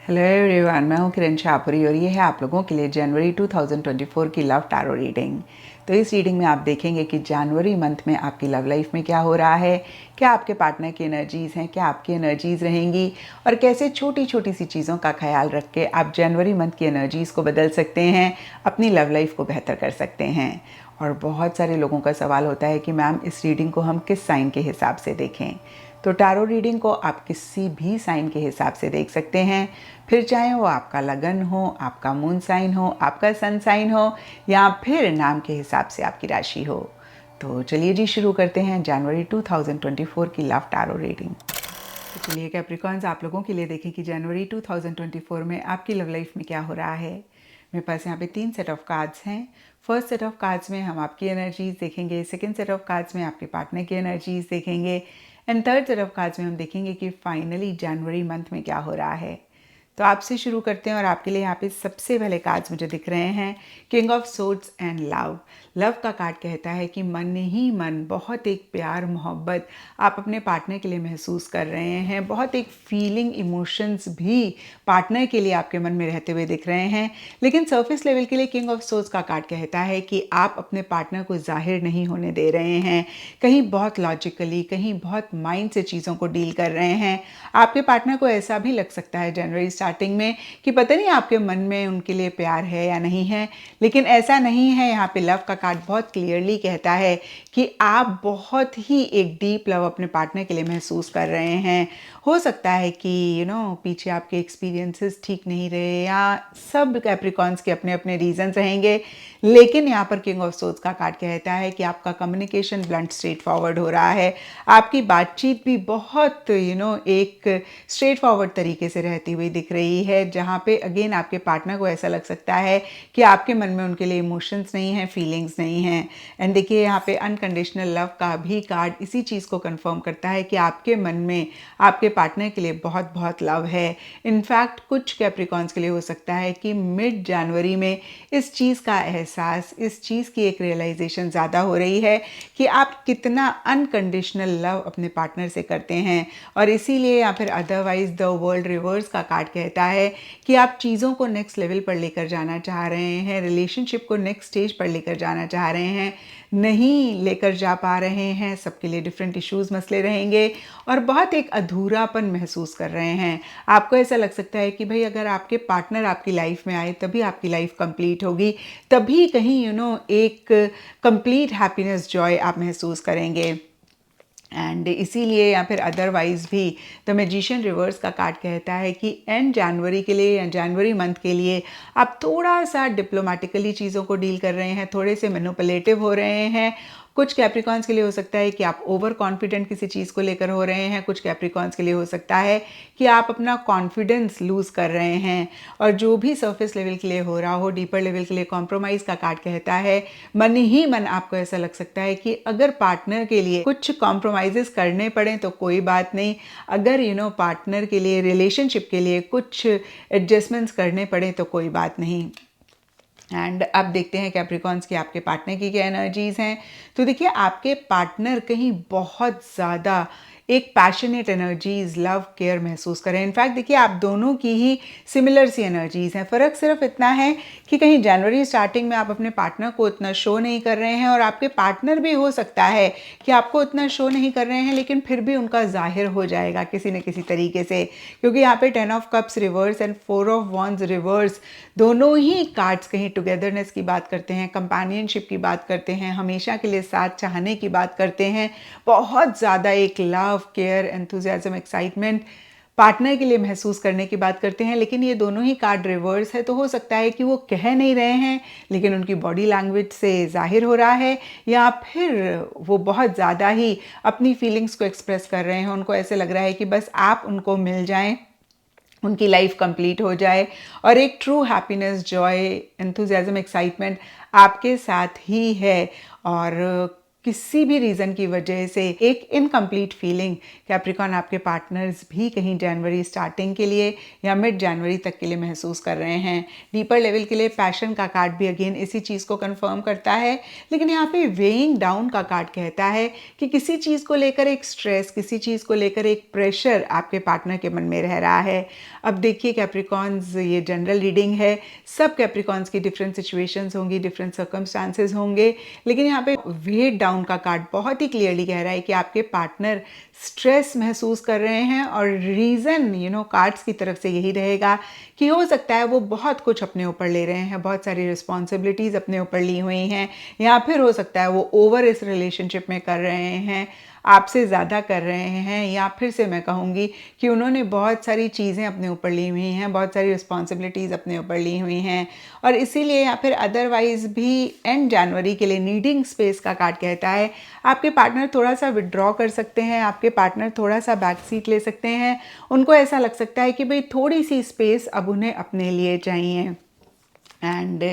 Hello everyone, मैं हूँ किरण शाहपुरी और ये है आप लोगों के लिए जनवरी 2024 की लव टैरो रीडिंग। तो इस रीडिंग में आप देखेंगे कि जनवरी मंथ में आपकी लव लाइफ में क्या हो रहा है, क्या आपके पार्टनर की एनर्जीज़ हैं, क्या आपकी एनर्जीज़ रहेंगी और कैसे छोटी छोटी सी चीज़ों का ख्याल रख के आप जनवरी मंथ की एनर्जीज़ को बदल सकते हैं, अपनी लव लाइफ को बेहतर कर सकते हैं। और बहुत सारे लोगों का सवाल होता है कि मैम इस रीडिंग को हम किस साइन के हिसाब से देखें। तो टैरो रीडिंग को आप किसी भी साइन के हिसाब से देख सकते हैं, फिर चाहे वो आपका लगन हो, आपका मून साइन हो, आपका सन साइन हो या फिर नाम के हिसाब से आपकी राशि हो। तो चलिए जी शुरू करते हैं जनवरी 2024 की लव टैरो रीडिंग। तो चलिए कैप्रिकॉन्स, आप लोगों के लिए देखें कि जनवरी 2024 में आपकी लव लाइफ में क्या हो रहा है। मेरे पास यहाँ पे 3 सेट ऑफ कार्ड्स हैं। फर्स्ट सेट ऑफ कार्ड्स में हम आपकी एनर्जीज देखेंगे, सेकंड सेट ऑफ कार्ड्स में आपके पार्टनर की एनर्जीज देखेंगे and third set of cards में हम देखेंगे कि फाइनली जनवरी मंथ में क्या हो रहा है। तो आपसे शुरू करते हैं और आपके लिए यहाँ पे सबसे पहले कार्ड्स मुझे दिख रहे हैं king of swords and love. Love का कार्ड कहता है कि मन ही मन बहुत एक प्यार मोहब्बत आप अपने पार्टनर के लिए महसूस कर रहे हैं, बहुत एक फीलिंग इमोशंस भी पार्टनर के लिए आपके मन में रहते हुए दिख रहे हैं। लेकिन सरफेस लेवल के लिए किंग ऑफ सोर्ड्स का कार्ड कहता है कि आप अपने पार्टनर को जाहिर नहीं होने दे रहे हैं, कहीं बहुत लॉजिकली, कहीं बहुत माइंड से चीज़ों को डील कर रहे हैं। आपके पार्टनर को ऐसा भी लग सकता है जनवरी स्टार्टिंग में कि पता नहीं आपके मन में उनके लिए प्यार है या नहीं है, लेकिन ऐसा नहीं है। यहाँ पे लव का कार्ड बहुत क्लियरली कहता है कि आप बहुत ही एक डीप लव अपने पार्टनर के लिए महसूस कर रहे हैं। हो सकता है कि पीछे आपके एक्सपीरियंसेस ठीक नहीं रहे या सब कैप्रिकॉन्स के अपने अपने रीजंस रहेंगे, लेकिन यहाँ पर किंग ऑफ सोर्ड्स का कार्ड कहता है कि आपका कम्युनिकेशन ब्लंट स्ट्रेट फॉरवर्ड हो रहा है। आपकी बातचीत भी बहुत एक स्ट्रेट फॉरवर्ड तरीके से रहती हुई दिख रही है, जहाँ पे अगेन आपके पार्टनर को ऐसा लग सकता है कि आपके मन में उनके लिए इमोशंस नहीं हैं, फीलिंग्स नहीं हैं। एंड देखिए यहाँ पे अनकंडीशनल लव का भी कार्ड इसी चीज़ को कंफर्म करता है कि आपके मन में आपके पार्टनर के लिए बहुत बहुत लव है। इनफैक्ट कुछ कैप्रिकॉन्स के लिए हो सकता है कि मिड जनवरी में इस चीज़ का एहसास, इस चीज़ की एक रियलाइजेशन ज़्यादा हो रही है कि आप कितना अनकंडीशनल लव अपने पार्टनर से करते हैं। और इसीलिए या फिर अदरवाइज द वर्ल्ड रिवर्स का कार्ड कहता है कि आप चीज़ों को नेक्स्ट लेवल पर लेकर जाना चाह रहे हैं, रिलेशनशिप को नेक्स्ट स्टेज पर लेकर जाना चाह रहे हैं, नहीं लेकर जा पा रहे हैं। सबके लिए डिफरेंट इश्यूज़ मसले रहेंगे और बहुत एक अधूरापन महसूस कर रहे हैं। आपको ऐसा लग सकता है कि भाई अगर आपके पार्टनर आपकी लाइफ में आए तभी आपकी लाइफ कंप्लीट होगी, तभी कहीं एक कंप्लीट हैप्पीनेस, जॉय आप महसूस करेंगे। एंड इसीलिए या फिर अदरवाइज भी द मैजिशियन रिवर्स का कार्ड कहता है कि एंड जनवरी के लिए या जनवरी मंथ के लिए आप थोड़ा सा डिप्लोमेटिकली चीज़ों को डील कर रहे हैं, थोड़े से मैनिपुलेटिव हो रहे हैं। कुछ कैप्रिकॉन्स के लिए हो सकता है कि आप ओवर कॉन्फिडेंट किसी चीज़ को लेकर हो रहे हैं, कुछ कैप्रिकॉन्स के लिए हो सकता है कि आप अपना कॉन्फिडेंस लूज़ कर रहे हैं। और जो भी सरफेस लेवल के लिए हो रहा हो, डीपर लेवल के लिए कॉम्प्रोमाइज़ का कार्ड कहता है मन ही मन आपको ऐसा लग सकता है कि अगर पार्टनर के लिए कुछ कॉम्प्रोमाइज़ेस करने पड़े तो कोई बात नहीं, अगर पार्टनर के लिए, रिलेशनशिप के लिए कुछ एडजस्टमेंट्स करने पड़े तो कोई बात नहीं। एंड अब देखते हैं कैप्रिकॉन्स की आपके पार्टनर की क्या एनर्जीज हैं। तो देखिए आपके पार्टनर कहीं बहुत ज़्यादा एक पैशनेट एनर्जीज, लव, केयर महसूस करें। इनफैक्ट देखिए आप दोनों की ही सिमिलर सी एनर्जीज हैं। फ़र्क सिर्फ इतना है कि कहीं जनवरी स्टार्टिंग में आप अपने पार्टनर को उतना शो नहीं कर रहे हैं और आपके पार्टनर भी हो सकता है कि आपको उतना शो नहीं कर रहे हैं, लेकिन फिर भी उनका जाहिर हो जाएगा किसी न किसी तरीके से, क्योंकि यहाँ पे 10 of cups reverse and 4 of wands reverse दोनों ही कार्ड्स कहीं टुगेदरनेस की बात करते हैं, कंपेनियनशिप की बात करते हैं, हमेशा के लिए साथ चाहने की बात करते हैं, बहुत ज़्यादा एक love, care, enthusiasm, excitement partner के लिए महसूस करने की बात करते हैं। लेकिन ये दोनों ही कार्ड रिवर्स है, तो हो सकता है कि वो कह नहीं रहे हैं लेकिन उनकी बॉडी लैंग्वेज से जाहिर हो रहा है, या फिर वो बहुत ज़्यादा ही अपनी फीलिंग्स को एक्सप्रेस कर रहे हैं। उनको ऐसे लग रहा है कि बस आप उनको मिल जाएं, उनकी लाइफ कंप्लीट हो जाए और एक true happiness, Joy, enthusiasm, excitement आपके साथ ही है। और किसी भी रीज़न की वजह से एक इनकम्प्लीट फीलिंग कैप्रिकॉन आपके पार्टनर्स भी कहीं जनवरी स्टार्टिंग के लिए या मिड जनवरी तक के लिए महसूस कर रहे हैं। डीपर लेवल के लिए पैशन का कार्ड भी अगेन इसी चीज़ को कंफर्म करता है, लेकिन यहाँ पे वेइंग डाउन का कार्ड कहता है कि किसी चीज़ को लेकर एक स्ट्रेस, किसी चीज़ को लेकर एक प्रेशर आपके पार्टनर के मन में रह रहा है। अब देखिए कैप्रिकॉन्स, ये जनरल रीडिंग है, सब कैप्रिकॉन्स की डिफरेंट सिचुएशंस होंगी, डिफरेंट सर्कमस्टांसेस होंगे, लेकिन यहाँ पे वेट डाउन का कार्ड बहुत ही क्लियरली कह रहा है कि आपके पार्टनर स्ट्रेस महसूस कर रहे हैं और रीज़न कार्ड्स की तरफ से यही रहेगा कि हो सकता है वो बहुत कुछ अपने ऊपर ले रहे हैं, बहुत सारी रिस्पॉन्सिबिलिटीज़ अपने ऊपर ली हुई हैं, या फिर हो सकता है वो ओवर इस रिलेशनशिप में कर रहे हैं, आपसे ज़्यादा कर रहे हैं, या फिर से मैं कहूँगी कि उन्होंने बहुत सारी चीज़ें अपने ऊपर ली हुई हैं, बहुत सारी रिस्पॉन्सिबिलिटीज़ अपने ऊपर ली हुई हैं, और इसीलिए या फिर अदरवाइज़ भी एंड जनवरी के लिए नीडिंग स्पेस का कार्ड कहता है आपके पार्टनर थोड़ा सा विड्रॉ कर सकते हैं, आपके पार्टनर थोड़ा सा बैक सीट ले सकते हैं। उनको ऐसा लग सकता है कि भाई थोड़ी सी स्पेस अब उन्हें अपने लिए चाहिए। एंड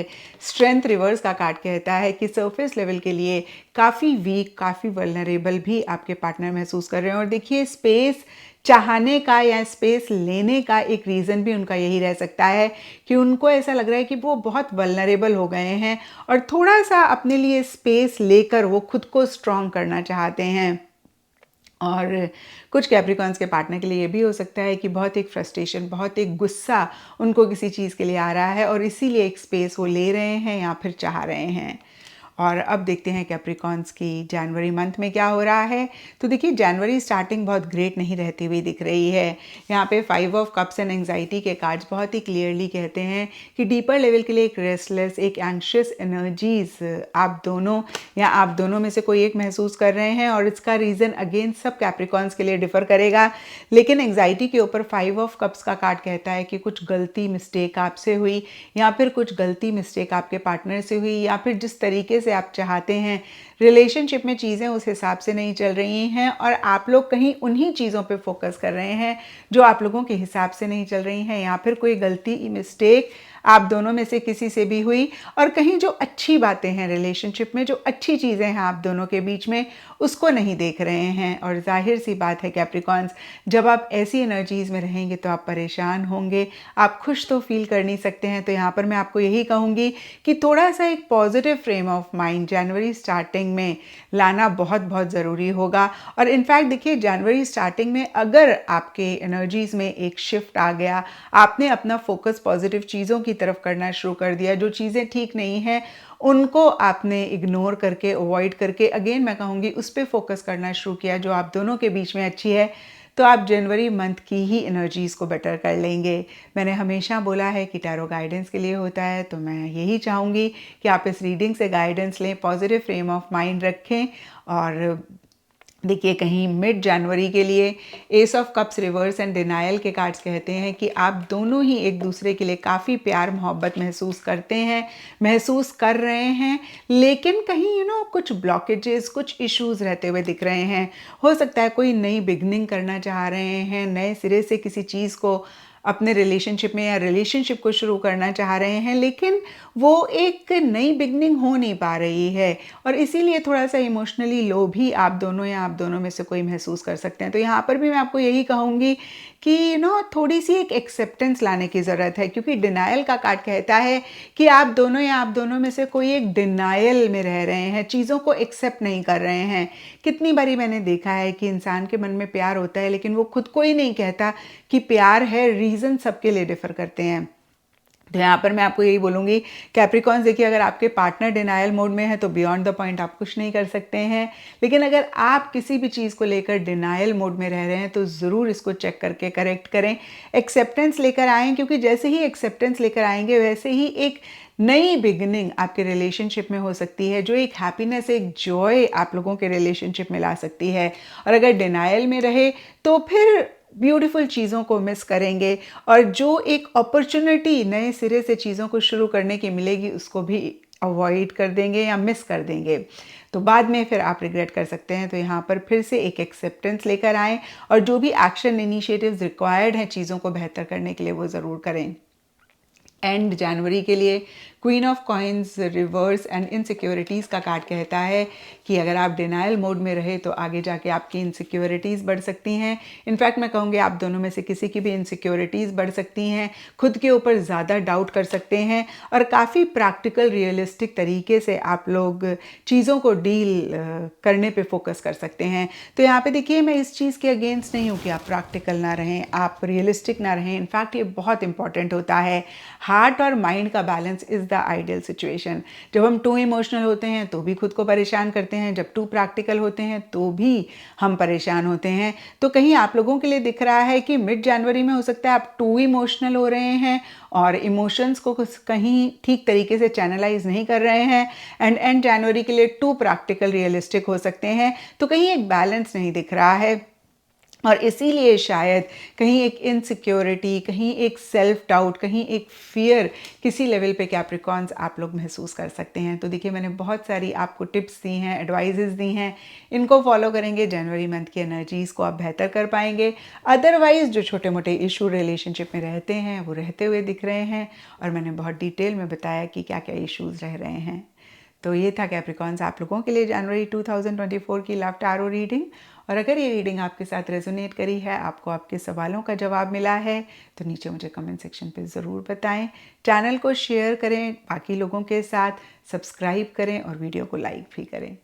स्ट्रेंथ रिवर्स का कार्ड कहता है कि सरफेस लेवल के लिए काफ़ी वीक, काफ़ी वल्नरेबल भी आपके पार्टनर महसूस कर रहे हैं। और देखिए स्पेस चाहने का या स्पेस लेने का एक रीज़न भी उनका यही रह सकता है कि उनको ऐसा लग रहा है कि वो बहुत वल्नरेबल हो गए हैं और थोड़ा सा अपने लिए स्पेस लेकर वो खुद को स्ट्रॉन्ग करना चाहते हैं। और कुछ कैप्रिकॉन्स के पार्टनर के लिए ये भी हो सकता है कि बहुत एक फ्रस्ट्रेशन, बहुत एक गुस्सा उनको किसी चीज़ के लिए आ रहा है और इसीलिए एक स्पेस वो ले रहे हैं या फिर चाह रहे हैं। और अब देखते हैं कैप्रिकॉन्स की जनवरी मंथ में क्या हो रहा है। तो देखिए जनवरी स्टार्टिंग बहुत ग्रेट नहीं रहती हुई दिख रही है। यहाँ पे 5 ऑफ कप्स एंड एंग्जाइटी के कार्ड्स बहुत ही क्लियरली कहते हैं कि डीपर लेवल के लिए एक रेस्टलेस, एक एंग्शियस एनर्जीज आप दोनों या आप दोनों में से कोई एक महसूस कर रहे हैं, और इसका रीज़न अगेन सब कैप्रिकॉन्स के लिए डिफर करेगा। लेकिन एंग्जाइटी के ऊपर 5 ऑफ कप्स का कार्ड कहता है कि कुछ गलती मिस्टेक आपसे हुई, या फिर कुछ गलती मिस्टेक आपके पार्टनर से हुई, या फिर जिस तरीके से आप चाहते हैं रिलेशनशिप में चीज़ें उस हिसाब से नहीं चल रही हैं, और आप लोग कहीं उन्हीं चीज़ों पे फोकस कर रहे हैं जो आप लोगों के हिसाब से नहीं चल रही हैं, या फिर कोई गलती मिस्टेक आप दोनों में से किसी से भी हुई, और कहीं जो अच्छी बातें हैं रिलेशनशिप में, जो अच्छी चीज़ें हैं आप दोनों के बीच में, उसको नहीं देख रहे हैं। और जाहिर सी बात है कैप्रिकॉन्स, जब आप ऐसी एनर्जीज़ में रहेंगे तो आप परेशान होंगे, आप खुश तो फील कर नहीं सकते हैं। तो यहाँ पर मैं आपको यही कहूँगी कि थोड़ा सा एक positive frame of mind January starting में लाना बहुत बहुत ज़रूरी होगा। और इनफैक्ट देखिए जनवरी स्टार्टिंग में अगर आपके एनर्जीज़ में एक शिफ्ट आ गया, आपने अपना फोकस पॉजिटिव चीज़ों की तरफ करना शुरू कर दिया, जो चीज़ें ठीक नहीं हैं उनको आपने इग्नोर करके, अवॉइड करके, अगेन मैं कहूँगी उस पर फोकस करना शुरू किया जो आप दोनों के बीच में अच्छी है, तो आप जनवरी मंथ की ही एनर्जीज़ को बेटर कर लेंगे। मैंने हमेशा बोला है कि टैरो गाइडेंस के लिए होता है, तो मैं यही चाहूँगी कि आप इस रीडिंग से गाइडेंस लें, पॉजिटिव फ्रेम ऑफ माइंड रखें। और देखिए कहीं मिड जनवरी के लिए S of cups reverse and denial के कार्ड्स कहते हैं कि आप दोनों ही एक दूसरे के लिए काफ़ी प्यार मोहब्बत महसूस करते हैं, महसूस कर रहे हैं, लेकिन कहीं कुछ ब्लॉकेजेस, कुछ इश्यूज रहते हुए दिख रहे हैं। हो सकता है कोई नई बिगनिंग करना चाह रहे हैं, नए सिरे से किसी चीज़ को अपने रिलेशनशिप में या रिलेशनशिप को शुरू करना चाह रहे हैं, लेकिन वो एक नई बिगनिंग हो नहीं पा रही है, और इसीलिए थोड़ा सा इमोशनली लो भी आप दोनों या आप दोनों में से कोई महसूस कर सकते हैं। तो यहाँ पर भी मैं आपको यही कहूँगी कि थोड़ी सी एक एक्सेप्टेंस लाने की ज़रूरत है, क्योंकि डिनायल का कार्ड कहता है कि आप दोनों या आप दोनों में से कोई एक डिनायल में रह रहे हैं, चीज़ों को एक्सेप्ट नहीं कर रहे हैं। कितनी बारी मैंने देखा है कि इंसान के मन में प्यार होता है लेकिन वो खुद को ही नहीं कहता कि प्यार है, रीज़न सबके लिए डिफर करते हैं। तो यहाँ पर मैं आपको यही बोलूँगी कैप्रिकॉन्स, देखिए अगर आपके पार्टनर डिनायल मोड में है तो बियॉन्ड द पॉइंट आप कुछ नहीं कर सकते हैं, लेकिन अगर आप किसी भी चीज़ को लेकर डिनायल मोड में रह रहे हैं तो ज़रूर इसको चेक करके करेक्ट करें, एक्सेप्टेंस लेकर आएँ, क्योंकि जैसे ही एक्सेप्टेंस लेकर आएंगे वैसे ही एक नई बिगनिंग आपके रिलेशनशिप में हो सकती है, जो एक हैप्पीनेस, एक जॉय आप लोगों के रिलेशनशिप में ला सकती है। और अगर डिनायल में रहे तो फिर ब्यूटीफुल चीज़ों को मिस करेंगे, और जो एक अपॉर्चुनिटी नए सिरे से चीज़ों को शुरू करने की मिलेगी उसको भी अवॉइड कर देंगे या मिस कर देंगे, तो बाद में फिर आप रिग्रेट कर सकते हैं। तो यहाँ पर फिर से एक एक्सेप्टेंस लेकर आएँ, और जो भी एक्शन इनिशिएटिव्स रिक्वायर्ड हैं चीज़ों को बेहतर करने के लिए वो ज़रूर करें। एंड जनवरी के लिए queen of coins reverse and insecurities का कार्ड कहता है कि अगर आप डिनाइल मोड में रहे तो आगे जाके आपकी इनसिक्योरिटीज़ बढ़ सकती हैं। इनफैक्ट मैं कहूँगी आप दोनों में से किसी की भी इनसिक्योरिटीज़ बढ़ सकती हैं, खुद के ऊपर ज़्यादा डाउट कर सकते हैं और काफ़ी प्रैक्टिकल रियलिस्टिक तरीके से आप लोग चीज़ों को डील करने पे फोकस कर सकते हैं। तो यहाँ पे देखिए मैं इस चीज़ के अगेंस्ट नहीं हूँ कि आप प्रैक्टिकल ना रहें, आप रियलिस्टिक ना रहें। इनफैक्ट ये बहुत इंपॉर्टेंट होता है। हार्ट और माइंड का balance is the ideal situation. जब हम टू इमोशनल होते हैं तो भी खुद को परेशान करते हैं, जब टू प्रैक्टिकल होते हैं तो भी हम परेशान होते हैं। तो कहीं आप लोगों के लिए दिख रहा है कि मिड जनवरी में हो सकता है आप टू इमोशनल हो रहे हैं और इमोशंस को कहीं ठीक तरीके से चैनलाइज नहीं कर रहे हैं, एंड जनवरी के लिए टू प्रैक्टिकल रियलिस्टिक हो सकते हैं। तो कहीं एक बैलेंस नहीं दिख रहा है और इसीलिए शायद कहीं एक इनसिक्योरिटी, कहीं एक सेल्फ डाउट, कहीं एक फियर किसी लेवल पे कैप्रिकॉन्स आप लोग महसूस कर सकते हैं। तो देखिए मैंने बहुत सारी आपको टिप्स दी हैं, एडवाइजेस दी हैं, इनको फॉलो करेंगे जनवरी मंथ की एनर्जीज़ को आप बेहतर कर पाएंगे। अदरवाइज जो छोटे मोटे इशू रिलेशनशिप में रहते हैं वो रहते हुए दिख रहे हैं और मैंने बहुत डिटेल में बताया कि क्या क्या इश्यूज़ रह रहे हैं। तो ये था कैप्रिकॉन्स आप लोगों के लिए जनवरी 2024 की लव टैरो रीडिंग। और अगर ये रीडिंग आपके साथ रेजोनेट करी है, आपको आपके सवालों का जवाब मिला है, तो नीचे मुझे कमेंट सेक्शन पे ज़रूर बताएं। चैनल को शेयर करें बाकी लोगों के साथ, सब्सक्राइब करें और वीडियो को लाइक भी करें।